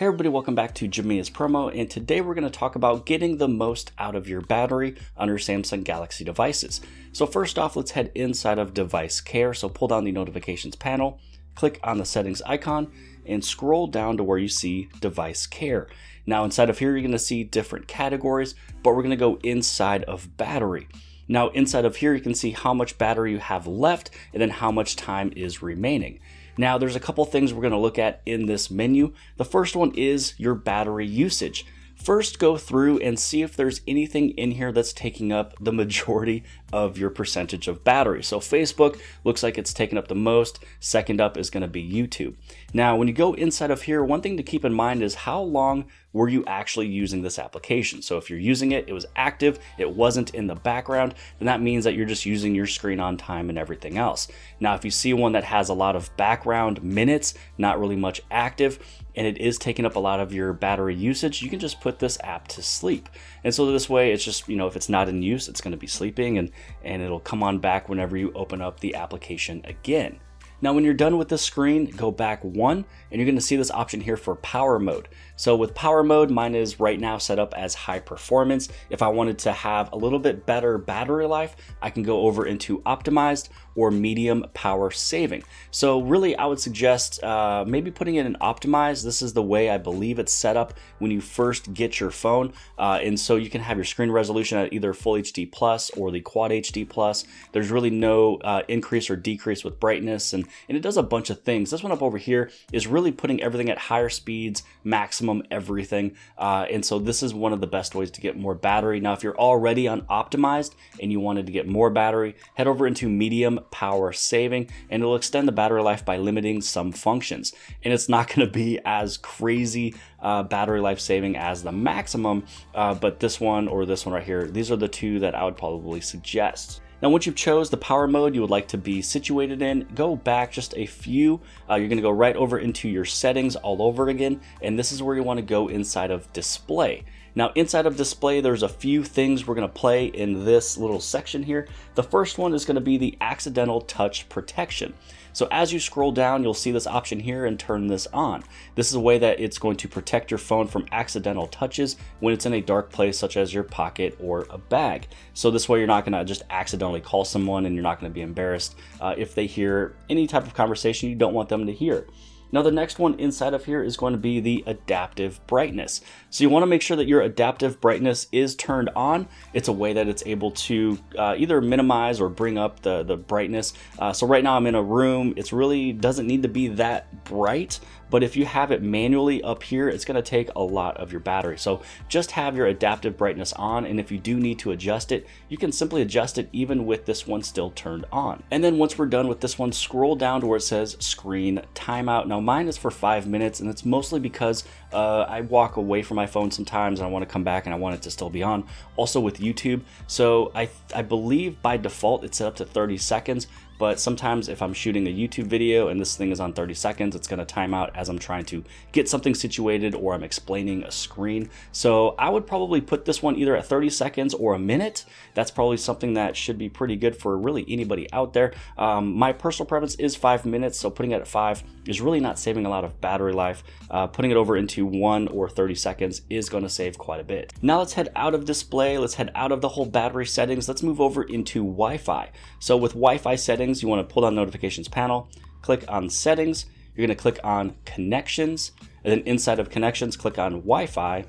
Hey everybody, welcome back to Jamia's Promo, and today we're going to talk about getting the most out of your battery on your Samsung Galaxy devices. So first off, let's head inside of Device Care. So pull down the notifications panel, click on the settings icon, and scroll down to where you see Device Care. Now inside of here, you're going to see different categories, but we're going to go inside of battery. Now inside of here, you can see how much battery you have left and then how much time is remaining. Now there's a couple things we're going to look at in this menu. The first one is your battery usage. First, go through and see if there's anything in here that's taking up the majority of your percentage of battery. So Facebook looks like it's taking up the most. Second up is going to be YouTube. Now, when you go inside of here, one thing to keep in mind is how long were you actually using this application. So if you're using it, it was active, it wasn't in the background, then that means that you're just using your screen on time and everything else. Now, if you see one that has a lot of background minutes, not really much active, and it is taking up a lot of your battery usage, you can just put this app to sleep. And so this way, it's just, if it's not in use, it's going to be sleeping and it'll come on back whenever you open up the application again. Now, when you're done with the screen, go back one, and you're going to see this option here for power mode. So with power mode, mine is right now set up as high performance. If I wanted to have a little bit better battery life, I can go over into optimized or medium power saving. So really, I would suggest maybe putting it in optimized. This is the way I believe it's set up when you first get your phone. And so you can have your screen resolution at either Full HD Plus or the Quad HD Plus. There's really no increase or decrease with brightness, and it does a bunch of things. This one up over here is really putting everything at higher speeds, maximum everything. And so this is one of the best ways to get more battery. Now, if you're already on optimized and you wanted to get more battery, head over into medium power saving, and it'll extend the battery life by limiting some functions. And it's not going to be as crazy battery life saving as the maximum, but this one or this one right here, these are the two that I would probably suggest. Now, once you've chose the power mode you would like to be situated in, go back just a few. You're going to go right over into your settings all over again, and this is where you want to go inside of display. Now, inside of display, there's a few things we're going to play in this little section here. The first one is going to be the accidental touch protection. So as you scroll down, you'll see this option here and turn this on. This is a way that it's going to protect your phone from accidental touches when it's in a dark place such as your pocket or a bag. So this way you're not going to just accidentally call someone, and you're not going to be embarrassed if they hear any type of conversation you don't want them to hear. Now, the next one inside of here is going to be the adaptive brightness. So you want to make sure that your adaptive brightness is turned on. It's a way that it's able to either minimize or bring up the brightness. So right now I'm in a room. It really doesn't need to be that bright, but if you have it manually up here, it's going to take a lot of your battery. So just have your adaptive brightness on, and if you do need to adjust it, you can simply adjust it even with this one still turned on. And then once we're done with this one, scroll down to where it says screen timeout. Now mine is for 5 minutes, and it's mostly because I walk away from my phone sometimes and I want to come back and I want it to still be on. Also with YouTube, so I believe by default it's set up to 30 seconds. But sometimes if I'm shooting a YouTube video and this thing is on 30 seconds, it's going to time out as I'm trying to get something situated or I'm explaining a screen. So I would probably put this one either at 30 seconds or a minute. That's probably something that should be pretty good for really anybody out there. My personal preference is 5 minutes, so putting it at 5 is really not saving a lot of battery life. Putting it over into 1 or 30 seconds is going to save quite a bit. Now let's head out of display. Let's head out of the whole battery settings. Let's move over into Wi-Fi. So with Wi-Fi settings, you want to pull down notifications panel, click on settings, you're going to click on connections, and then inside of connections, click on Wi-Fi.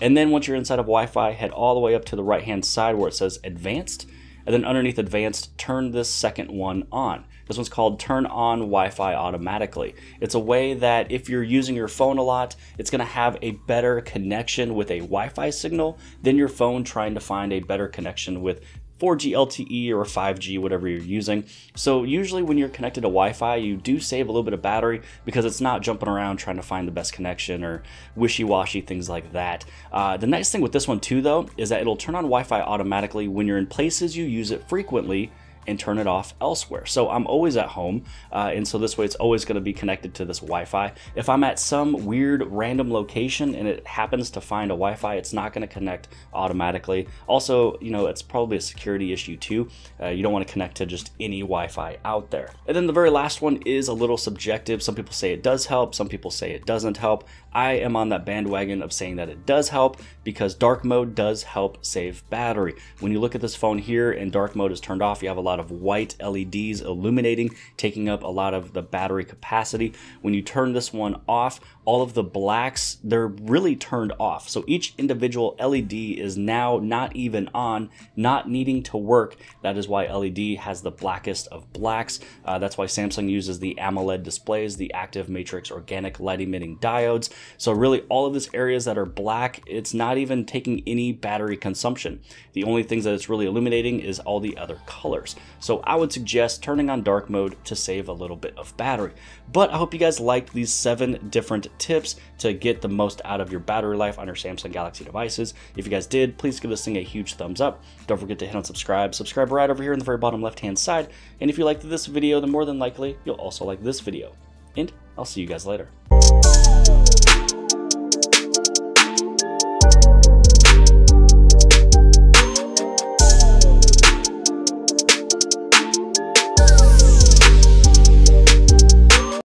And then once you're inside of Wi-Fi, head all the way up to the right hand side where it says advanced, and then underneath advanced, turn this second one on. This one's called turn on Wi-Fi automatically. It's a way that if you're using your phone a lot, it's going to have a better connection with a Wi-Fi signal than your phone trying to find a better connection with 4G LTE or 5G, whatever you're using. So usually when you're connected to Wi-Fi, you do save a little bit of battery because it's not jumping around trying to find the best connection or wishy-washy, things like that. The nice thing with this one too, though, is that it'll turn on Wi-Fi automatically when you're in places you use it frequently and turn it off elsewhere. So I'm always at home, and so this way it's always going to be connected to this Wi-Fi. If I'm at some weird random location and it happens to find a Wi-Fi, it's not going to connect automatically. Also, you know, it's probably a security issue too. You don't want to connect to just any Wi-Fi out there. And then the very last one is a little subjective. Some people say it does help, some people say it doesn't help. I am on that bandwagon of saying that it does help because dark mode does help save battery. When you look at this phone here and dark mode is turned off, you have a lot of white LEDs illuminating, taking up a lot of the battery capacity. When you turn this one off, all of the blacks, they're really turned off. So each individual LED is now not even on, not needing to work. That is why LED has the blackest of blacks. That's why Samsung uses the AMOLED displays, the active matrix organic light emitting diodes. So really all of these areas that are black, it's not even taking any battery consumption. The only things that it's really illuminating is all the other colors. So I would suggest turning on dark mode to save a little bit of battery. But I hope you guys liked these 7 different tips to get the most out of your battery life on your Samsung Galaxy devices. If you guys did, please give this thing a huge thumbs up. Don't forget to hit on subscribe. Subscribe right over here in the very bottom left hand side. And if you liked this video, then more than likely you'll also like this video. And I'll see you guys later.